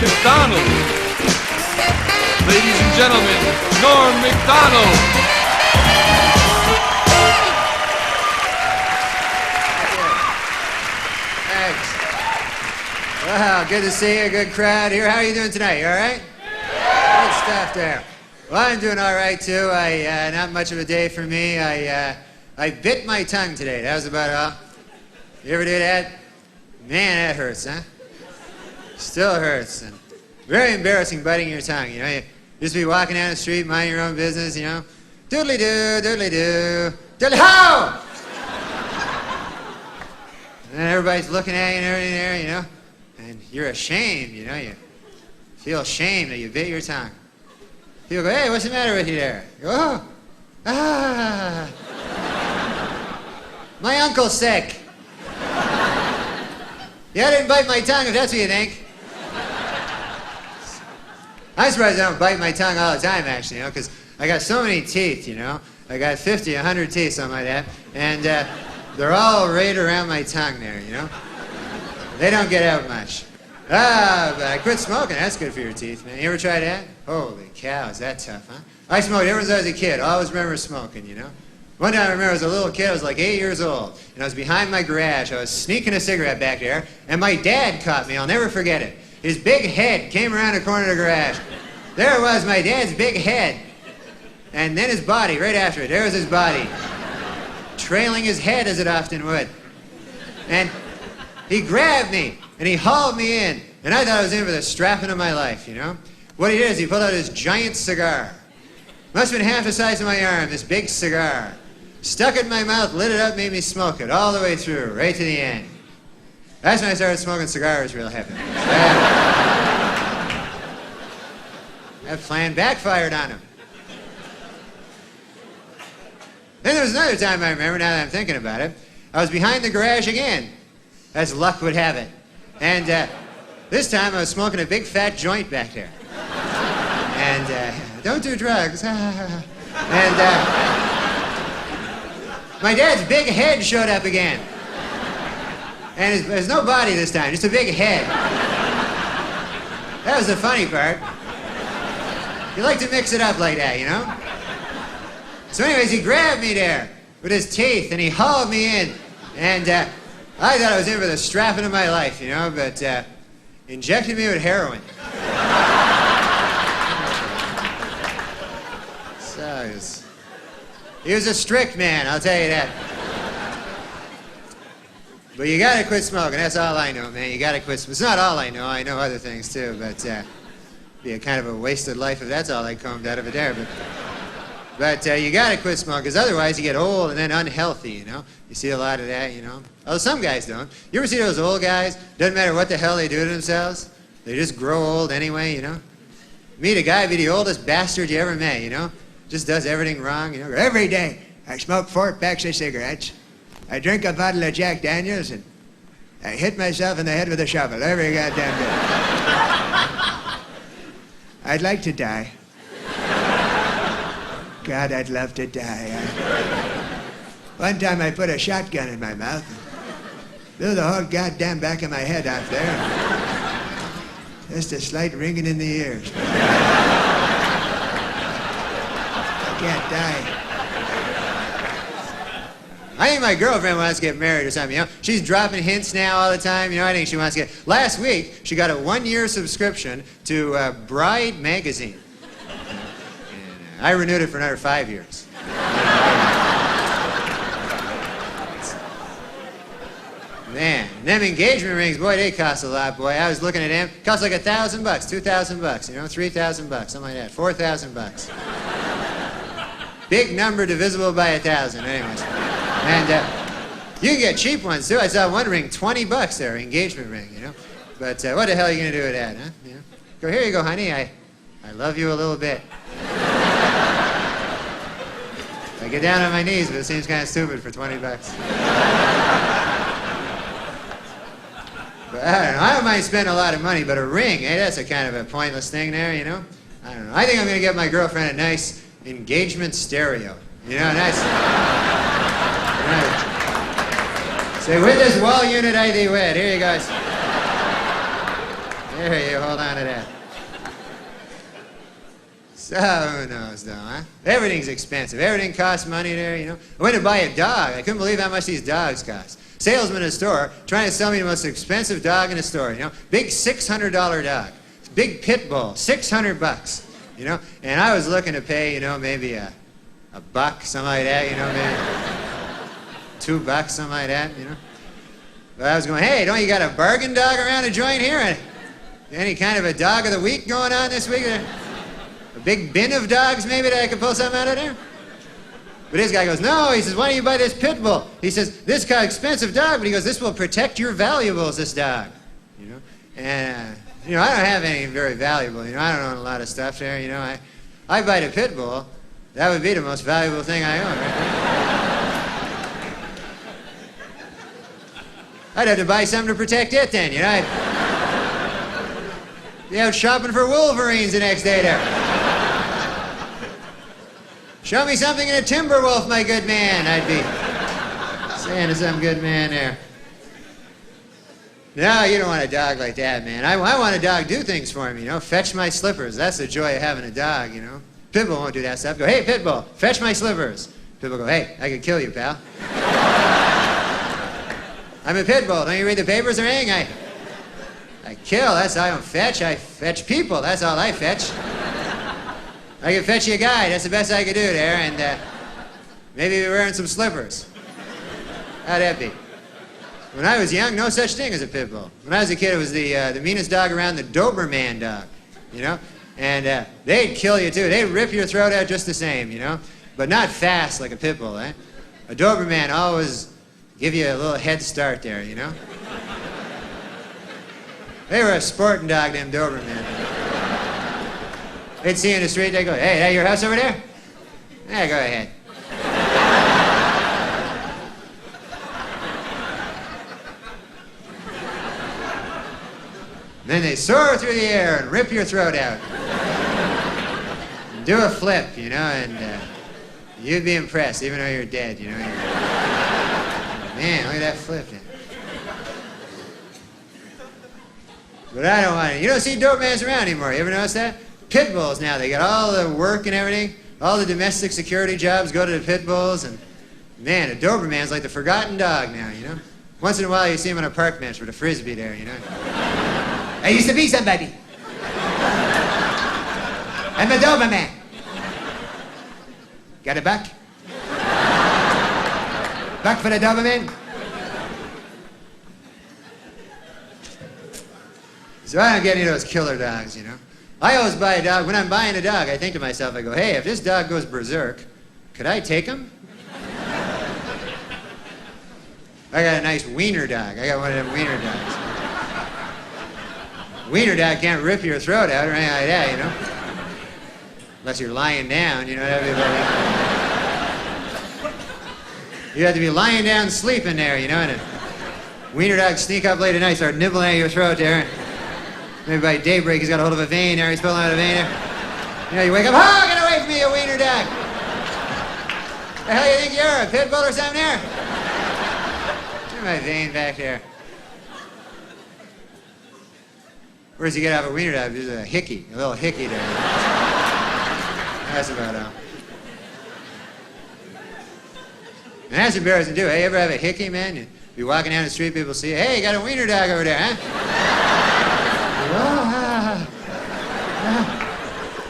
Macdonald. Ladies and gentlemen, Norm Macdonald. Thanks. Well, good to see you. Good crowd here. How are you doing tonight? You all right? Good stuff there. Well, I'm doing all right too. Not much of a day for me. I bit my tongue today. That was about all. You ever do that? Man, that hurts, huh? Still hurts. And very embarrassing biting your tongue, you know. You just be walking down the street, minding your own business, you know. Doodly-doo, doodly-doo, doodly-ho! And then everybody's looking at you and everything there, you know. And you're ashamed, you know. You feel ashamed that you bit your tongue. People go, hey, what's the matter with you there? You go, oh, ah. My uncle's sick. Yeah, I didn't bite my tongue, if that's what you think. I'm surprised I don't bite my tongue all the time, actually, you know, because I got so many teeth, you know. I got 50, 100 teeth, something like that. And they're all right around my tongue there, you know. They don't get out much. But I quit smoking. That's good for your teeth, man. You ever try that? Holy cow, is that tough, huh? I smoked ever since I was a kid. I always remember smoking, you know. One time I remember I was a little kid, I was like 8 years old, and I was behind my garage. I was sneaking a cigarette back there, and my dad caught me. I'll never forget it. His big head came around the corner of the garage. There it was, my dad's big head. And then his body, right after it. There was his body, trailing his head as it often would. And he grabbed me, and he hauled me in. And I thought I was in for the strapping of my life, you know? What he did is he pulled out his giant cigar. Must have been half the size of my arm, this big cigar. Stuck it in my mouth, lit it up, made me smoke it all the way through, right to the end. That's when I started smoking cigars real heavy. That plan backfired on him. Then there was another time I remember, now that I'm thinking about it. I was behind the garage again, as luck would have it. And this time I was smoking a big fat joint back there. And don't do drugs. And my dad's big head showed up again. And there's no body this time, just a big head. That was the funny part. You like to mix it up like that, you know? So anyways, he grabbed me there with his teeth, and he hauled me in. And I thought I was in for the strapping of my life, you know, but injected me with heroin. So he was a strict man, I'll tell you that. But you gotta quit smoking, that's all I know, man. You gotta quit smoking. It's not all I know other things too, but be a kind of a wasted life if that's all I combed out of it there. But you gotta quit smoking, because otherwise you get old and then unhealthy, you know? You see a lot of that, you know? Although some guys don't. You ever see those old guys? Doesn't matter what the hell they do to themselves. They just grow old anyway, you know? Meet a guy, be the oldest bastard you ever met, you know? Just does everything wrong, you know? Every day I smoke 4 packs of cigarettes. I drink a bottle of Jack Daniels, and I hit myself in the head with a shovel every goddamn day. I'd like to die. God, I'd love to die. One time I put a shotgun in my mouth and blew the whole goddamn back of my head off there. Just a slight ringing in the ears. I can't die. I think my girlfriend wants to get married or something, you know? She's dropping hints now all the time, you know? I think she wants to get... Last week, she got a 1-year subscription to Bride magazine. I renewed it for another 5 years. Man, them engagement rings, boy, they cost a lot, boy. I was looking at them. Cost like $1,000, $2,000, you know, $3,000, something like that. $4,000. Big number divisible by 1,000, anyways. And you can get cheap ones too. I saw one ring, $20 there, engagement ring, you know. But what the hell are you gonna do with that, huh? You know? Go, here you go, honey. I love you a little bit. I get down on my knees, but it seems kind of stupid for $20. But I don't know. I don't mind spending a lot of money, but a ring, hey, that's a kind of a pointless thing there, you know? I don't know. I think I'm gonna get my girlfriend a nice engagement stereo. You know, nice. Right. Say, with this wall unit I thee wed. Here you guys. There you hold on to that. So, who knows, though, huh? Everything's expensive. Everything costs money there, you know. I went to buy a dog. I couldn't believe how much these dogs cost. Salesman in a store trying to sell me the most expensive dog in the store, you know. Big $600 dog. Big pit bull, 600 bucks, you know. And I was looking to pay, you know, maybe a buck, something like that, you know, maybe $2, something like that, you know. But I was going, hey, don't you got a bargain dog around the joint here? Any kind of a dog of the week going on this week? A big bin of dogs maybe that I could pull something out of there? But this guy goes, no, he says, why don't you buy this pit bull? He says, this kind of expensive dog, but he goes, this will protect your valuables, this dog, you know. And, you know, I don't have any very valuable, you know, I don't own a lot of stuff there, you know. I buy the pit bull, that would be the most valuable thing I own, right? I'd have to buy something to protect it then, you know. I'd be out shopping for Wolverines the next day there. Show me something in a timber wolf, my good man, I'd be saying to some good man there. No, you don't want a dog like that, man. I want a dog do things for me, you know. Fetch my slippers. That's the joy of having a dog, you know. Pitbull won't do that stuff. Go, hey, Pitbull, fetch my slippers. Pitbull go, hey, I could kill you, pal. I'm a Pitbull. Don't you read the papers or anything? I kill. That's I don't fetch. I fetch people. That's all I fetch. I can fetch you a guy. That's the best I could do there. And maybe we're wearing some slippers. How'd that be? When I was young, no such thing as a pit bull. When I was a kid, it was the meanest dog around, the Doberman dog, you know? And they'd kill you, too. They'd rip your throat out just the same, you know? But not fast like a pit bull, eh? A Doberman always give you a little head start there, you know? They were a sporting dog, them Doberman. They'd see you in the street, they'd go, hey, that your house over there? Yeah, go ahead. Then they soar through the air and rip your throat out. Do a flip, you know, and you'd be impressed, even though you're dead, you know. Man, look at that flip. But I don't want it. You don't see Dobermans around anymore. You ever notice that? Pit bulls now, they got all the work and everything. All the domestic security jobs go to the pit bulls. And man, a Doberman's like the forgotten dog now, you know. Once in a while you see him on a park bench with a Frisbee there, you know. I used to be somebody. I'm a Doberman. Got a buck? Buck for the Doberman? So I don't get any of those killer dogs, you know. I always buy a dog. When I'm buying a dog, I think to myself, I go, hey, if this dog goes berserk, could I take him? I got a nice wiener dog. I got one of them wiener dogs. Wiener dog can't rip your throat out or anything like that, you know. Unless you're lying down, you know. You have to be lying down sleeping there, you know. And a wiener dog sneak up late at night, start nibbling at your throat there. Maybe by daybreak he's got a hold of a vein there, he's pulling out a vein there. You know, you wake up, oh, get away from me, you wiener dog. The hell you think you're, a pit bull or something there? Get my vein back there. Where does he get off a wiener dog? There's a hickey, a little hickey there. That's about all. And that's embarrassing too. Hey, you ever have a hickey, man? You be walking down the street, people see you, hey, you got a wiener dog over there, huh?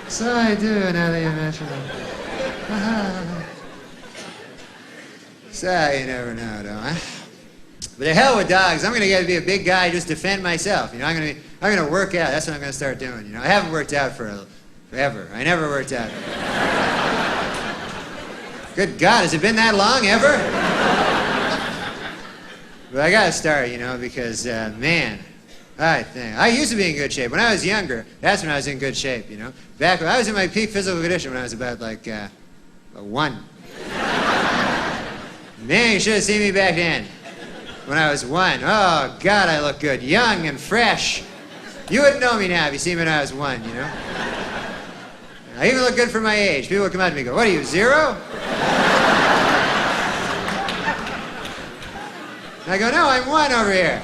So I do, now that you mention it. So you never know, though, huh? But the hell with dogs. I'm going to get to be a big guy, just defend myself. You know, I'm going to work out. That's what I'm going to start doing. You know, I haven't worked out forever. I never worked out. Good God, has it been that long ever? But I got to start, you know, because man. I used to be in good shape. When I was younger, that's when I was in good shape, you know. Back when I was in my peak physical condition when I was about like 1. Man, you should have seen me back then. When I was 1. Oh, God, I look good. Young and fresh. You wouldn't know me now if you see me when I was 1, you know. I even look good for my age. People would come up to me and go, what are you, 0? And I go, no, I'm 1 over here.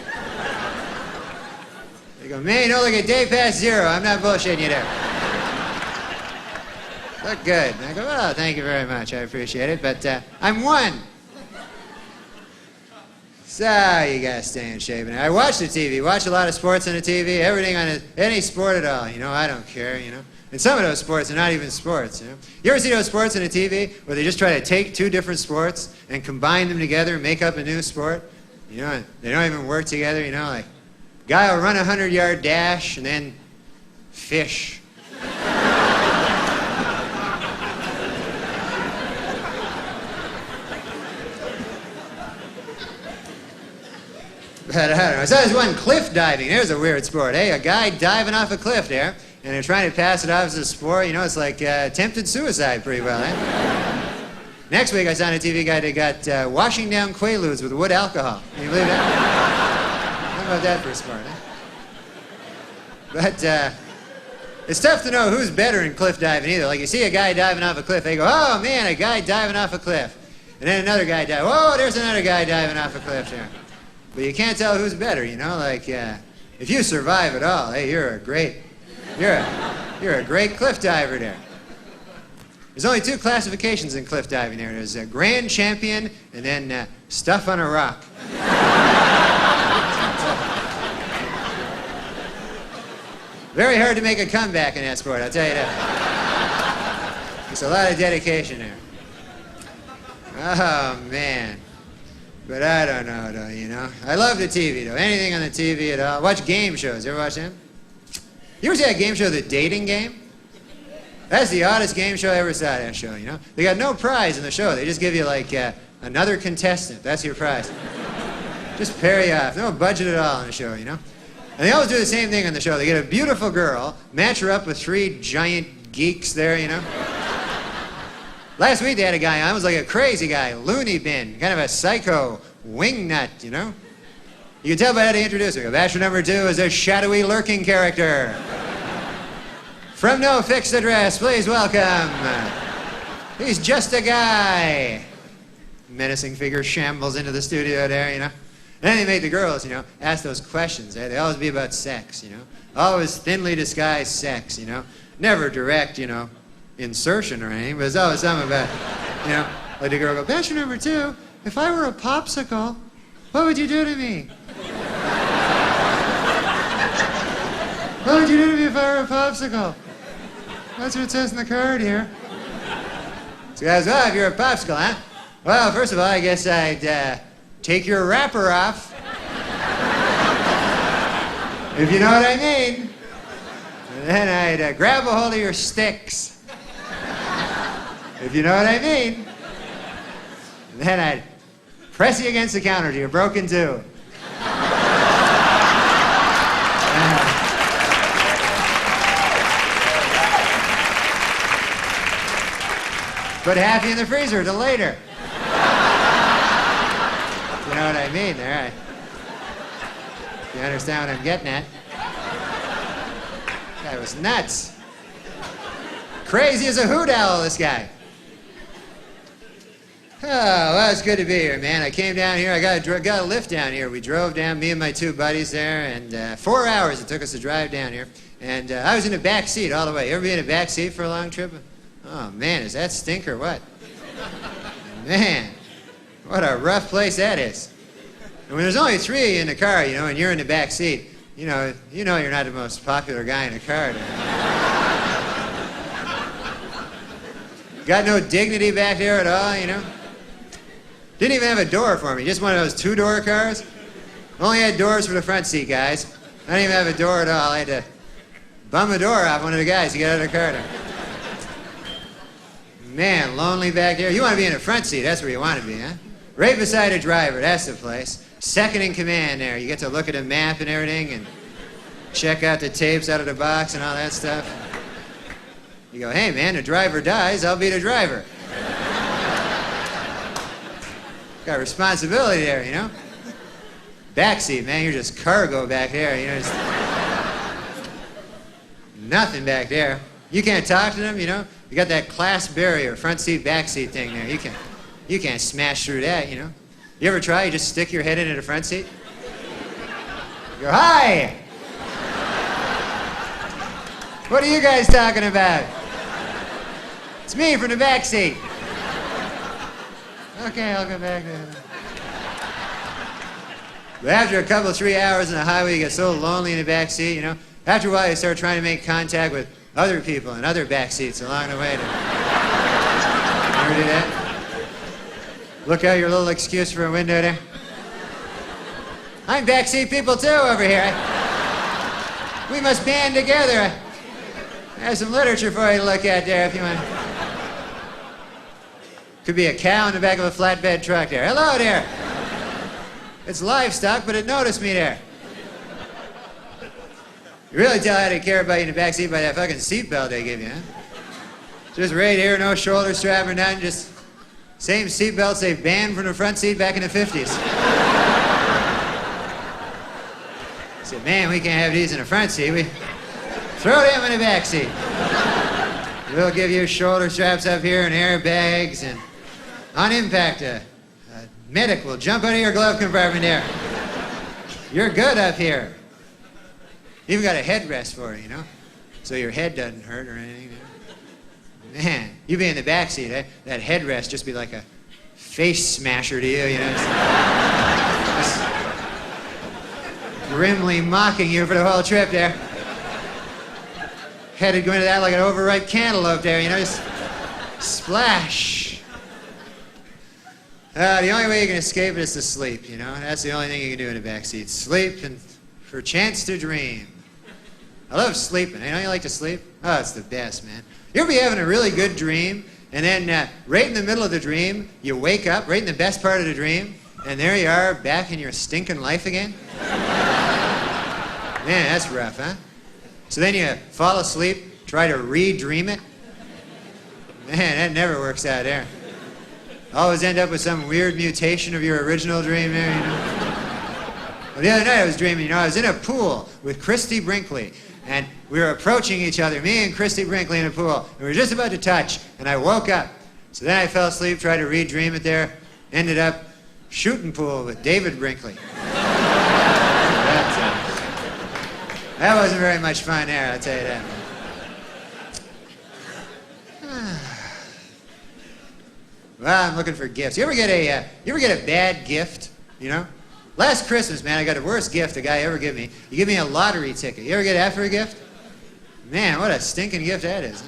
They You go, man, you don't look a day past zero. I'm not bullshitting you there. Look good. And I go, oh, thank you very much. I appreciate it. But I'm one. So you gotta stay in shape. And I watch the TV. Watch a lot of sports on the TV. Everything on it, any sport at all. You know, I don't care. You know. And some of those sports are not even sports. You know. You ever see those sports on the TV where they just try to take two different sports and combine them together and make up a new sport? You know, they don't even work together. You know, like guy will run a 100-yard dash and then fish. But I don't know. So there's one cliff diving. There's a weird sport. Hey, a guy diving off a cliff there, and they're trying to pass it off as a sport. You know, it's like attempted suicide pretty well, eh? Next week I saw on a TV guy that got washing down Quaaludes with wood alcohol. Can you believe that? How about that for a sport, eh? But it's tough to know who's better in cliff diving either. Like you see a guy diving off a cliff, they go, oh man, a guy diving off a cliff. And then another guy dives, oh, there's another guy diving off a cliff there. But you can't tell who's better, you know, like, if you survive it all, hey, you're a great cliff diver there. There's only two classifications in cliff diving there. There's a grand champion and then stuff on a rock. Very hard to make a comeback in that sport, I'll tell you that. It's a lot of dedication there. Oh, man. But I don't know, though, you know. I love the TV, though. Anything on the TV at all. Watch game shows. You ever watch them? You ever see that game show, The Dating Game? That's the oddest game show I ever saw, that show, you know. They got no prize in the show. They just give you, like, another contestant. That's your prize. Just pair you off. No budget at all on the show, you know. And they always do the same thing on the show. They get a beautiful girl, match her up with three giant geeks there, you know. Last week they had a guy on, was like a crazy guy, loony bin, kind of a psycho wingnut, you know? You can tell by how they introduce him. Bachelor number 2 is a shadowy lurking character. From no fixed address, please welcome. He's just a guy. Menacing figure shambles into the studio there, you know? And then they make the girls, you know, ask those questions. They always be about sex, you know? Always thinly disguised sex, you know? Never direct, you know, insertion or anything, but it's always something about, you know, like the girl go, Bachelor number 2, if I were a popsicle, what would you do to me? What would you do to me if I were a popsicle? That's what it says in the card here. So guys, well, if you're a popsicle, huh? Well, first of all, I guess I'd take your wrapper off. If you know what I mean. And then I'd grab a hold of your sticks. If you know what I mean. And then I'd press you against the counter till you're broken too. Put half you in the freezer till later. You know what I mean there? You understand what I'm getting at? Guy was nuts. Crazy as a hoot owl, this guy. Oh, well, it's good to be here, man. I came down here. I got a lift down here. We drove down, me and my two buddies there, and 4 hours it took us to drive down here. And I was in the back seat all the way. You ever be in the back seat for a long trip? Oh, man, is that stink or what? Man, what a rough place that is. And when there's only 3 of you in the car, you know, and you're in the back seat, you know you're not the most popular guy in the car. Got no dignity back there at all, you know? Didn't even have a door for me, just one of those 2-door cars. Only had doors for the front seat, guys. I didn't even have a door at all. I had to bum a door off one of the guys to get out of the car there. Man, lonely back there. You want to be in the front seat, that's where you want to be, huh? Right beside a driver, that's the place. Second in command there. You get to look at a map and everything and check out the tapes out of the box and all that stuff. You go, hey man, the driver dies, I'll be the driver. Got responsibility there, you know? Backseat, man, you're just cargo back there, you know? Just nothing back there. You can't talk to them, you know? You got that class barrier, front seat, back seat thing there. You can't smash through that, you know? You ever try? You just stick your head into the front seat? You go, hi! What are you guys talking about? It's me from the back seat. Okay, I'll go back there. But after a couple, 3 hours on the highway, you get so lonely in the back seat, you know. After a while, you start trying to make contact with other people in other back seats along the way. Ever do that? Look out your little excuse for a window there. I'm backseat people too over here. We must band together. I have some literature for you to look at there if you want. Could be a cow in the back of a flatbed truck there. Hello there. It's livestock, but it noticed me there. You really tell how they care about you in the backseat by that fucking seatbelt they give you, huh? Just right here, no shoulder strap or nothing, just same seatbelts they banned from the front seat back in the 50s. I said, man, we can't have these in the front seat. We throw them in the back seat. We'll give you shoulder straps up here and airbags, and on impact, a medic will jump out of your glove compartment there. You're good up here. Even got a headrest for it, you know, so your head doesn't hurt or anything. Man, you be in the back seat, eh? That headrest just be like a face smasher to you, you know. Just grimly mocking you for the whole trip there. Headed going to that like an overripe cantaloupe there, you know, just splash. The only way you can escape it is to sleep, you know. That's the only thing you can do in the back seat. Sleep and for a chance to dream. I love sleeping. I know you like to sleep? Oh, it's the best, man. You ever be having a really good dream, and then right in the middle of the dream, you wake up, right in the best part of the dream, and there you are, back in your stinking life again? Man, that's rough, huh? So then you fall asleep, try to re-dream it. Man, that never works out there. Always end up with some weird mutation of your original dream there, you know? Well, the other night I was dreaming, you know, I was in a pool with Christy Brinkley, and we were approaching each other, me and Christy Brinkley in a pool, and we were just about to touch, and I woke up. So then I fell asleep, tried to re-dream it there, ended up shooting pool with David Brinkley. That wasn't very much fun there, I'll tell you that. Well, I'm looking for gifts. You ever get a bad gift, you know? Last Christmas, man, I got the worst gift a guy ever gave me. He gave me a lottery ticket. You ever get that for a gift? Man, what a stinking gift that is.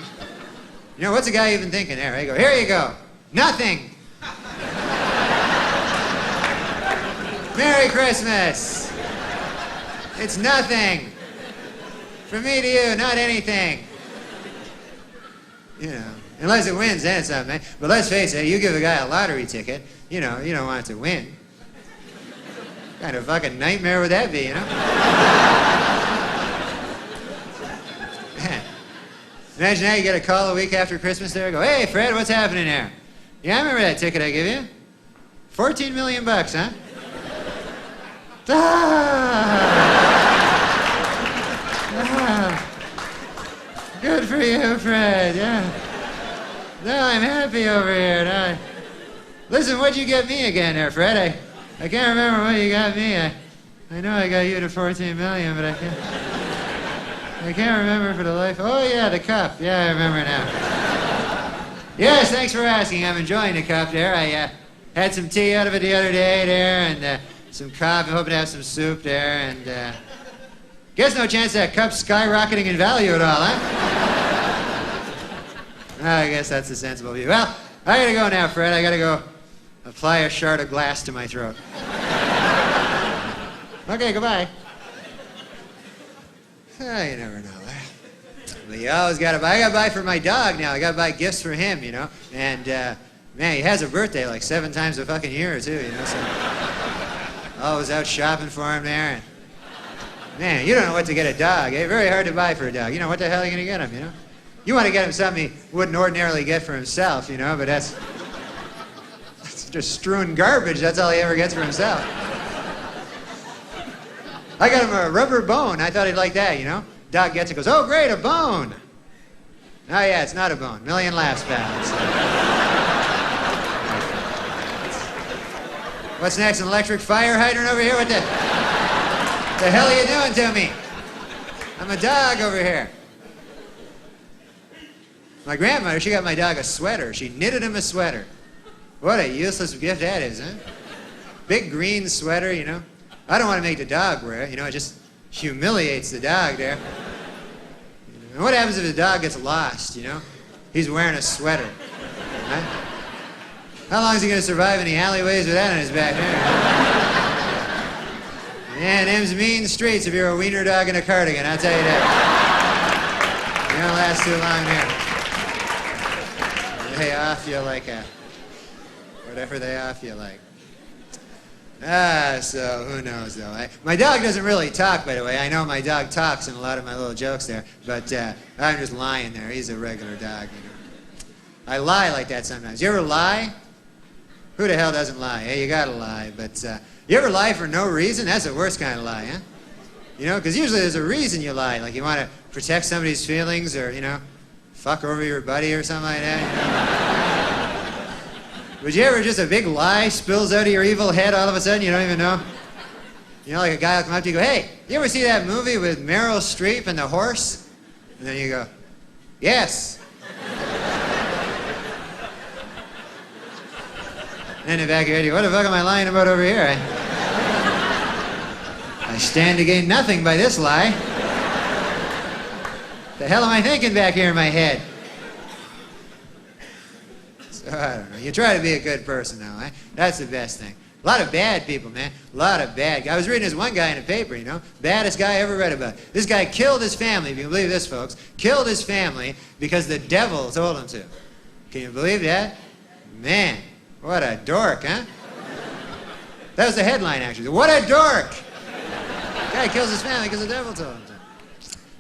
You know, what's a guy even thinking there? I go, here you go. Nothing. Merry Christmas. It's nothing. From me to you, not anything. You know, unless it wins, then it's something, man. But let's face it, you give a guy a lottery ticket, you know, you don't want it to win. What kind of fucking nightmare would that be, you know? Man. Imagine now you get a call a week after Christmas there, go, hey, Fred, what's happening there? Yeah, I remember that ticket I gave you. 14 million bucks, huh? Good for you, Fred, yeah. No, I'm happy over here. No. Listen, what'd you get me again there, Fred? I can't remember what you got me. I know I got you to 14 million, but I can't remember for the life. Oh, yeah, the cup. Yeah, I remember now. Yes, thanks for asking. I'm enjoying the cup there. I had some tea out of it the other day there, and some coffee, hoping to have some soup there, and guess no chance that cup's skyrocketing in value at all, huh? I guess that's a sensible view. Well, I gotta go now, Fred. I gotta go apply a shard of glass to my throat. Okay, goodbye. You never know. But you always gotta buy. I gotta buy for my dog now. I gotta buy gifts for him, you know. And man, he has a birthday like 7 times a fucking year too, you know. So always out shopping for him there. And man, you don't know what to get a dog. Eh? Very hard to buy for a dog. You know, what the hell are you gonna get him, you know? You want to get him something he wouldn't ordinarily get for himself, you know, but that's just strewn garbage. That's all he ever gets for himself. I got him a rubber bone. I thought he'd like that, you know. Dog gets it, goes, oh, great, a bone. Oh, yeah, it's not a bone. Million laughs, pal. What's next, an electric fire hydrant over here? What the hell are you doing to me? I'm a dog over here. My grandmother, she got my dog a sweater. She knitted him a sweater. What a useless gift that is, huh? Big green sweater, you know. I don't want to make the dog wear it. You know, it just humiliates the dog there. And what happens if the dog gets lost, you know? He's wearing a sweater. Huh? How long is he going to survive in the alleyways with that on his back? Man, them's mean streets if you're a wiener dog in a cardigan, I'll tell you that. You don't last too long there. They off you like a... whatever they off you like. So who knows though. My dog doesn't really talk, by the way. I know my dog talks in a lot of my little jokes there, but I'm just lying there. He's a regular dog, you know. I lie like that sometimes. You ever lie? Who the hell doesn't lie? Hey, you gotta lie, but you ever lie for no reason? That's the worst kind of lie, huh? You know, because usually there's a reason you lie, like you want to protect somebody's feelings or, you know, fuck over your buddy or something like that, you know? Would you ever just a big lie spills out of your evil head all of a sudden, you don't even know? You know, like a guy will come up to you and go, hey, you ever see that movie with Meryl Streep and the horse? And then you go, yes. And then in the back of your head, you go, what the fuck am I lying about over here? I stand to gain nothing by this lie. The hell am I thinking back here in my head? So, I don't know. You try to be a good person now, eh? That's the best thing. A lot of bad people, man. A lot of bad guys. I was reading this one guy in a paper, you know. Baddest guy I ever read about. This guy killed his family, if you can believe this, folks. Killed his family because the devil told him to. Can you believe that? Man, what a dork, huh? That was the headline, actually. What a dork! Guy kills his family because the devil told him to.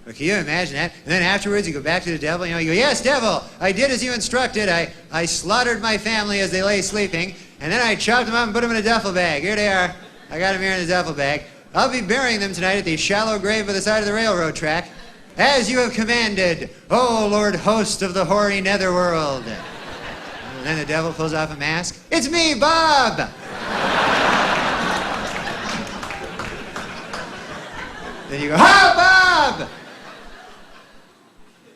But can you imagine that? And then afterwards you go back to the devil, you know, you go, yes, devil, I did as you instructed. I slaughtered my family as they lay sleeping, and then I chopped them up and put them in a duffel bag. Here they are. I got them here in a duffel bag. I'll be burying them tonight at the shallow grave by the side of the railroad track, as you have commanded, O Lord host of the hoary netherworld. And then the devil pulls off a mask. It's me, Bob! Then you go, ha, Bob!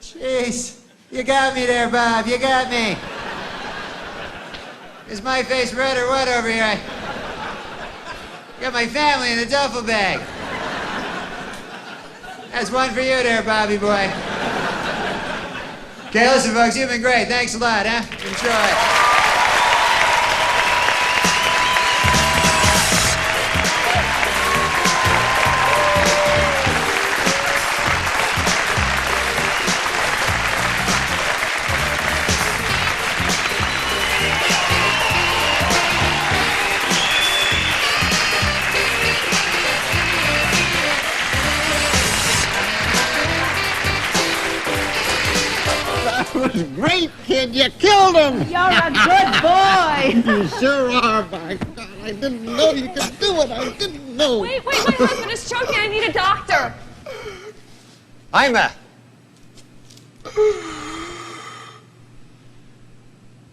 Jeez, you got me there, Bob, you got me. Is my face red or what over here? I got my family in a duffel bag. That's one for you there, Bobby boy. Okay, listen, folks, you've been great. Thanks a lot, huh? Enjoy. That was great, kid. You killed him. You're a good boy. You sure are, by God. I didn't know you could do it. I didn't know. Wait, my husband is choking. I need a doctor. I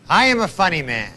am a funny man.